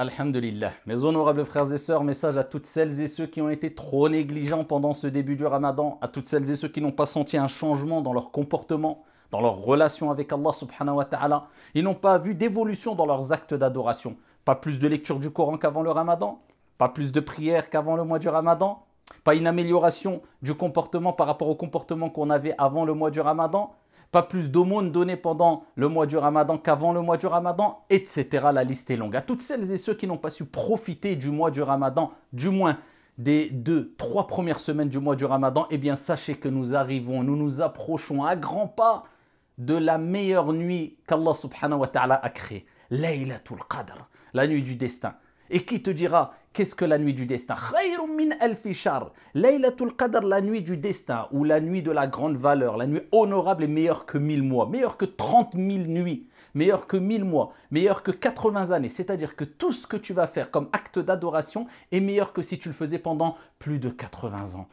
Alhamdulillah. Mes honorables frères et sœurs, message à toutes celles et ceux qui ont été trop négligents pendant ce début du Ramadan, à toutes celles et ceux qui n'ont pas senti un changement dans leur comportement, dans leur relation avec Allah subhanahu wa ta'ala. Ils n'ont pas vu d'évolution dans leurs actes d'adoration. Pas plus de lecture du Coran qu'avant le Ramadan, pas plus de prières qu'avant le mois du Ramadan, pas une amélioration du comportement par rapport au comportement qu'on avait avant le mois du Ramadan, pas plus d'aumônes données pendant le mois du Ramadan qu'avant le mois du Ramadan, etc. La liste est longue. À toutes celles et ceux qui n'ont pas su profiter du mois du Ramadan, du moins des 2-3 premières semaines du mois du Ramadan, eh bien sachez que nous nous approchons à grands pas de la meilleure nuit qu'Allah subhanahu wa ta'ala a créée. Laylatul Qadr, la nuit du destin. Et qui te dira, qu'est-ce que la nuit du destin? Khayrun min alfi shahr. Laylatul Qadr, la nuit du destin, ou la nuit de la grande valeur, la nuit honorable est meilleure que 1000 mois, meilleure que 30 000 nuits, meilleure que 1000 mois, meilleure que 80 années. C'est-à-dire que tout ce que tu vas faire comme acte d'adoration est meilleur que si tu le faisais pendant plus de 80 ans.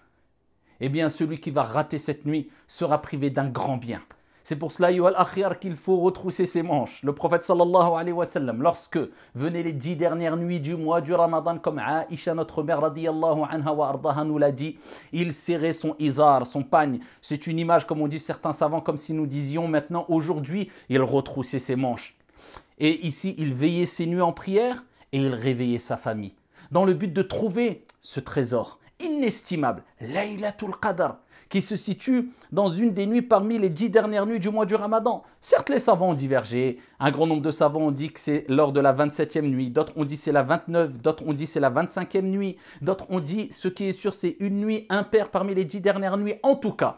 Eh bien, celui qui va rater cette nuit sera privé d'un grand bien. C'est pour cela, Ayyuhal Akhyar, qu'il faut retrousser ses manches. Le prophète sallallahu alayhi wa sallam, lorsque venaient les 10 dernières nuits du mois du Ramadan, comme Aïcha, notre mère, radiyallahu anha wa ardaha, nous l'a dit, il serrait son izar, son pagne. C'est une image, comme on dit certains savants, comme si nous disions maintenant, aujourd'hui, il retroussait ses manches. Et ici, il veillait ses nuits en prière et il réveillait sa famille. Dans le but de trouver ce trésor inestimable, Laylatul Qadr, qui se situe dans une des nuits parmi les 10 dernières nuits du mois du Ramadan. Certes, les savants ont divergé. Un grand nombre de savants ont dit que c'est lors de la 27e nuit. D'autres ont dit c'est la 29. D'autres ont dit c'est la 25e nuit. D'autres ont dit, ce qui est sûr, c'est une nuit impaire parmi les 10 dernières nuits. En tout cas,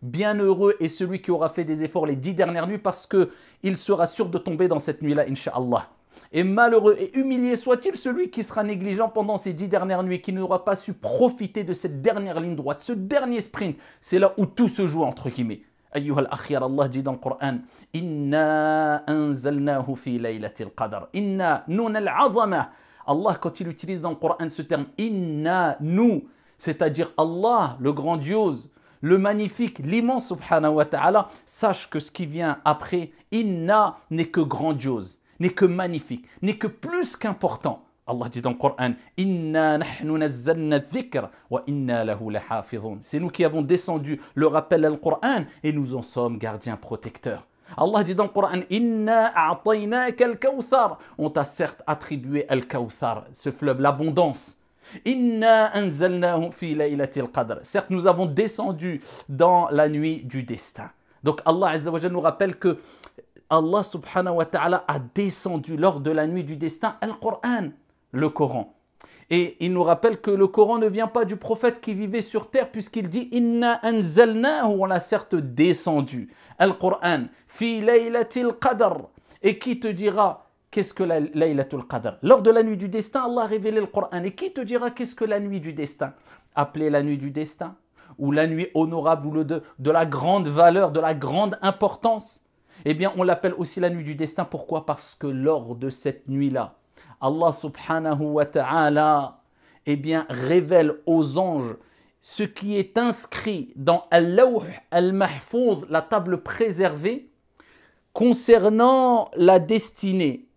bienheureux est celui qui aura fait des efforts les 10 dernières nuits parce qu'il sera sûr de tomber dans cette nuit-là, Inch'Allah. Et malheureux et humilié soit-il celui qui sera négligent pendant ces 10 dernières nuits, qui n'aura pas su profiter de cette dernière ligne droite, ce dernier sprint. C'est là où tout se joue, entre guillemets. Ayyuhal akhyar, Allah dit dans le Coran, Inna anzalnahu fi laylatil qadr. Inna, nun al-azama. Allah, quand il utilise dans le Coran ce terme, Inna, nous, c'est-à-dire Allah, le grandiose, le magnifique, l'immense subhanahu wa ta'ala, sache que ce qui vient après, Inna n'est que grandiose, n'est que magnifique, n'est que plus qu'important. Allah dit dans le Coran, Inna nahnu nazzalna dhikr wa inna lahu lahafizun. C'est nous qui avons descendu le rappel al Coran et nous en sommes gardiens protecteurs. Allah dit dans le Coran, Inna a'taynaka al-kawthar. On t'a certes attribué al-kawthar, ce fleuve, l'abondance. Inna anzalnahu fi laylatil qadr. Certes, nous avons descendu dans la nuit du destin. Donc Allah Azza wa Jalla nous rappelle que Allah subhanahu wa ta'ala a descendu lors de la nuit du destin Al-Qur'an, le Coran. Et il nous rappelle que le Coran ne vient pas du prophète qui vivait sur terre puisqu'il dit « Inna anzalnahu » on l'a certes descendu. Al-Qur'an, « Fi laylatil qadr » Et qui te dira qu'est-ce que la laylatul qadr? Lors de la nuit du destin, Allah a révélé le Coran. Et qui te dira qu'est-ce que la nuit du destin? Appelée la nuit du destin ou la nuit honorable ou de la grande valeur, de la grande importance. Eh bien, on l'appelle aussi la nuit du destin. Pourquoi? Parce que lors de cette nuit-là, Allah subhanahu wa ta'ala, eh bien, révèle aux anges ce qui est inscrit dans Al-Lawh al-Mahfouz, la table préservée, concernant la destinée,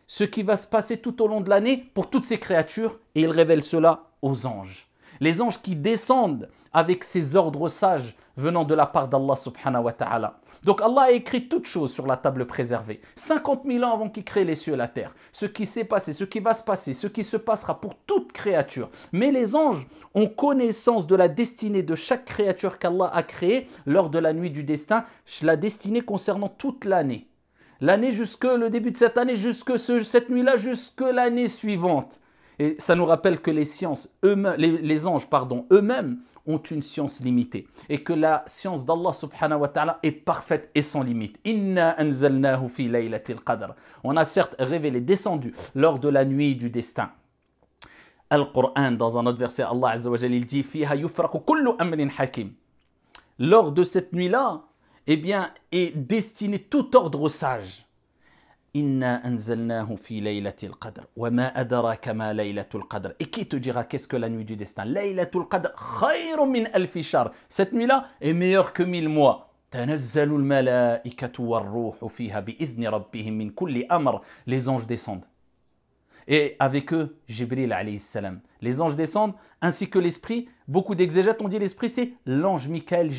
ce qui va se passer tout au long de l'année pour toutes ces créatures, et il révèle cela aux anges. Les anges qui descendent avec ces ordres sages venant de la part d'Allah subhanahu wa ta'ala. Donc Allah a écrit toutes choses sur la table préservée. 50 000 ans avant qu'il crée les cieux et la terre. Ce qui s'est passé, ce qui va se passer, ce qui se passera pour toute créature. Mais les anges ont connaissance de la destinée de chaque créature qu'Allah a créée lors de la nuit du destin. La destinée concernant toute l'année. L'année jusque le début de cette année, jusque cette nuit-là, jusque l'année suivante. Et ça nous rappelle que les anges eux-mêmes ont une science limitée et que la science d'Allah subhanahu wa ta'ala est parfaite et sans limite. Inna anzalnahu fi laylatil qadr. On a certes révélé, descendu lors de la nuit du destin. Al-Qur'an, dans un autre verset, Allah Azza wa Jalla, il dit Fiha yufraqu kullu amrin hakim. Lors de cette nuit-là, eh bien, est destiné tout ordre sage. Inna anzalnahu fi laylatil qadr wa ma adraka ma laylatul qadr. Et qui te dira qu'est-ce que la nuit du destin? Laylatul qadr khayrun min alfi shahr. Cette nuit-là est meilleure que 1000 mois. Tanazzalul malaikatu war ruhu fiha bi idhni rabbihim min kulli amr. Les anges descendent. Et avec eux, Jibril alayhi salam. Les anges descendent, ainsi que l'esprit. Beaucoup d'exégètes ont dit l'esprit, c'est l'ange Michael,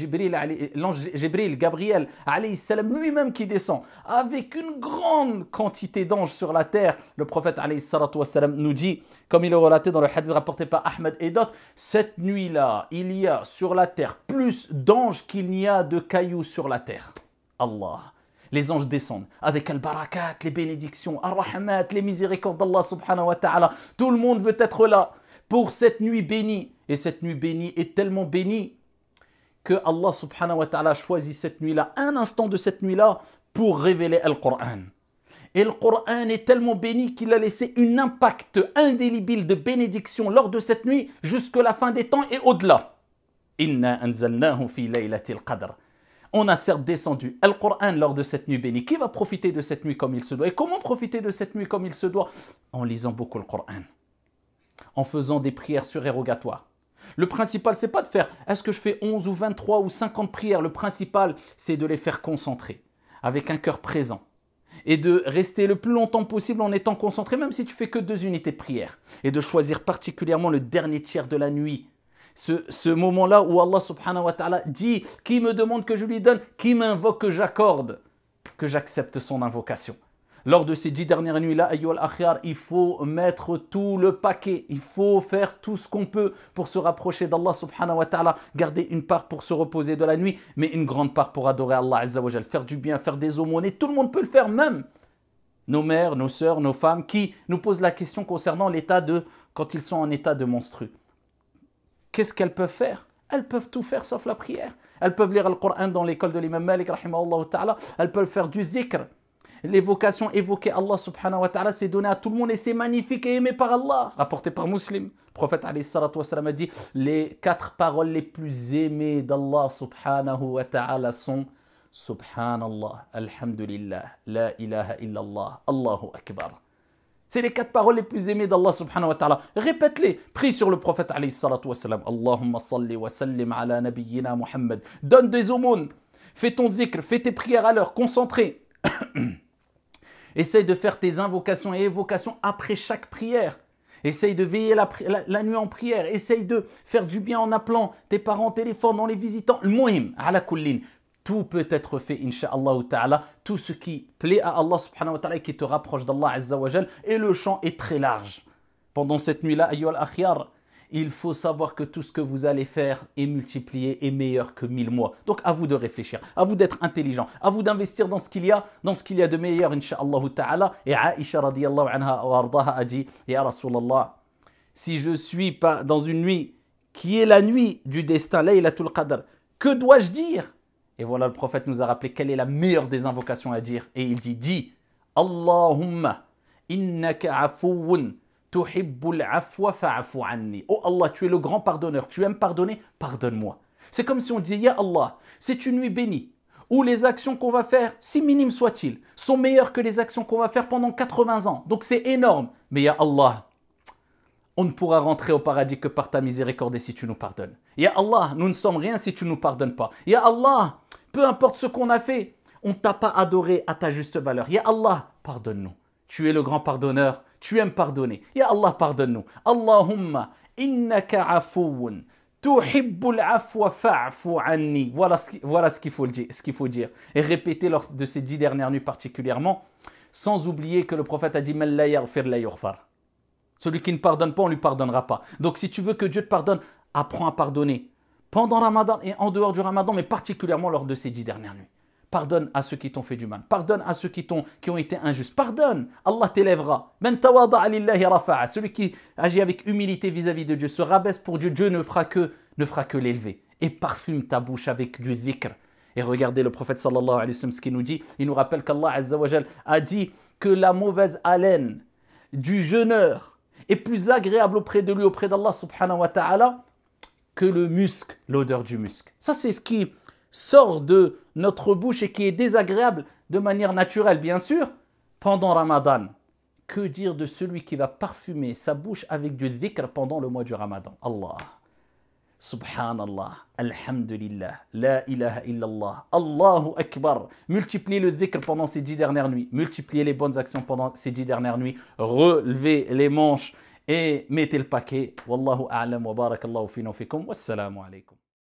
l'ange Jibril, Gabriel alayhi salam, lui-même qui descend. Avec une grande quantité d'anges sur la terre. Le prophète alayhi salatu wassalam nous dit, comme il est relaté dans le hadith rapporté par Ahmed et d'autres, cette nuit-là, il y a sur la terre plus d'anges qu'il n'y a de cailloux sur la terre. Allah. Les anges descendent avec al-barakat, les bénédictions, ar-rahmat, les miséricordes d'Allah subhanahu wa ta'ala. Tout le monde veut être là pour cette nuit bénie. Et cette nuit bénie est tellement bénie que Allah subhanahu wa ta'ala choisit cette nuit-là, un instant de cette nuit-là, pour révéler le Coran. Et le Coran est tellement béni qu'il a laissé un impact indélébile de bénédiction lors de cette nuit jusqu'à la fin des temps et au-delà. Inna anzalnahu fi laylatil qadr. On a certes descendu le Coran lors de cette nuit bénie. Qui va profiter de cette nuit comme il se doit? Et comment profiter de cette nuit comme il se doit? En lisant beaucoup le Coran, en faisant des prières surérogatoires. Le principal, c'est pas de faire, est-ce que je fais 11 ou 23 ou 50 prières? Le principal, c'est de les faire concentrer, avec un cœur présent. Et de rester le plus longtemps possible en étant concentré, même si tu fais que 2 unités de prière. Et de choisir particulièrement le dernier tiers de la nuit. Ce moment-là où Allah subhanahu wa ta'ala dit, qui me demande que je lui donne, qui m'invoque que j'accorde, que j'accepte son invocation. Lors de ces 10 dernières nuits-là, ayyuhal akhyar, il faut mettre tout le paquet, il faut faire tout ce qu'on peut pour se rapprocher d'Allah subhanahu wa ta'ala, garder une part pour se reposer de la nuit, mais une grande part pour adorer Allah azza wa jal, faire du bien, faire des aumônes, tout le monde peut le faire, même nos mères, nos sœurs, nos femmes, qui nous posent la question concernant l'état de, quand ils sont en état de menstru. Qu'est-ce qu'elles peuvent faire? Elles peuvent tout faire sauf la prière. Elles peuvent lire le Coran dans l'école de l'imam Malik, rahimahullah ta'ala. Elles peuvent faire du dhikr. L'évocation, évoquer Allah subhanahu wa ta'ala, c'est donné à tout le monde et c'est magnifique et aimé par Allah. Rapporté par Muslim. Le prophète alayhi salatu wassalam a dit, les 4 paroles les plus aimées d'Allah subhanahu wa ta'ala sont Subhanallah, Alhamdulillah, La ilaha illallah, Allahu Akbar. C'est les 4 paroles les plus aimées d'Allah subhanahu wa ta'ala. Répète-les. Prie sur le prophète alayhi salatu wassalam. Allahumma salli wa sallim ala nabiyyina Muhammad. Donne des aumônes. Fais ton dhikr, fais tes prières à l'heure, concentré. Essaye de faire tes invocations et évocations après chaque prière. Essaye de veiller la nuit en prière. Essaye de faire du bien en appelant tes parents au téléphone, en les visitant. Le muhim, ala kullin. Tout peut être fait, insha'Allah ta'ala, tout ce qui plaît à Allah subhanahu wa ta'ala et qui te rapproche d'Allah azza wa jal. Et le champ est très large. Pendant cette nuit-là, ayyuhal akhyar, il faut savoir que tout ce que vous allez faire est multiplié et meilleur que 1000 mois. Donc à vous de réfléchir, à vous d'être intelligent, à vous d'investir dans ce qu'il y a, de meilleur, insha'Allah ta'ala. Et Aisha radiyallahu anha wa ardaha a dit, Ya Rasulallah, si je suis pas dans une nuit qui est la nuit du destin, Laylatul Qadr, que dois-je dire? Et voilà, le prophète nous a rappelé quelle est la meilleure des invocations à dire. Et il dit, dis, Allahumma, innaka afouun, tuhibbul afwa fa'afu anni. Oh Allah, tu es le grand pardonneur, tu aimes pardonner, pardonne-moi. C'est comme si on disait, Ya Allah, c'est une nuit bénie, où les actions qu'on va faire, si minimes soient-ils, sont meilleures que les actions qu'on va faire pendant 80 ans. Donc c'est énorme. Mais Ya Allah, on ne pourra rentrer au paradis que par ta miséricorde et si tu nous pardonnes. Ya Allah, nous ne sommes rien si tu ne nous pardonnes pas. Ya Allah, peu importe ce qu'on a fait, on ne t'a pas adoré à ta juste valeur. Ya Allah, pardonne-nous. Tu es le grand pardonneur, tu aimes pardonner. Ya Allah, pardonne-nous. Allahumma, innaka afouun, tuhibbul afwa fa'afu anni. Voilà ce qu'il faut dire. Et répéter lors de ces 10 dernières nuits particulièrement, sans oublier que le prophète a dit, Man la yaghfir la yughfar. Celui qui ne pardonne pas, on ne lui pardonnera pas. Donc si tu veux que Dieu te pardonne, apprends à pardonner. Pendant Ramadan et en dehors du Ramadan, mais particulièrement lors de ces 10 dernières nuits. Pardonne à ceux qui t'ont fait du mal. Pardonne à ceux qui ont été injustes. Pardonne. Allah t'élèvera. Man tawada'a lillahi rafa'a. Celui qui agit avec humilité vis-à-vis de Dieu, se rabaisse pour Dieu, Dieu ne fera que l'élever. Et parfume ta bouche avec du dhikr. Et regardez le prophète sallallahu alayhi wa sallam ce qu'il nous dit. Il nous rappelle qu'Allah azza wa jal a dit que la mauvaise haleine du jeûneur est plus agréable auprès de lui, auprès d'Allah subhanahu wa ta'ala, que le musc, l'odeur du musc. Ça, c'est ce qui sort de notre bouche et qui est désagréable de manière naturelle, bien sûr, pendant Ramadan. Que dire de celui qui va parfumer sa bouche avec du dhikr pendant le mois du Ramadan? Allah. Subhanallah, Alhamdulillah, La ilaha illallah, Allahu Akbar. Multipliez le dhikr pendant ces 10 dernières nuits. Multipliez les bonnes actions pendant ces 10 dernières nuits. Relevez les manches et mettez le paquet. Wallahu a'lam wa barakallahu fina wa fikum. Wassalamu alaikum.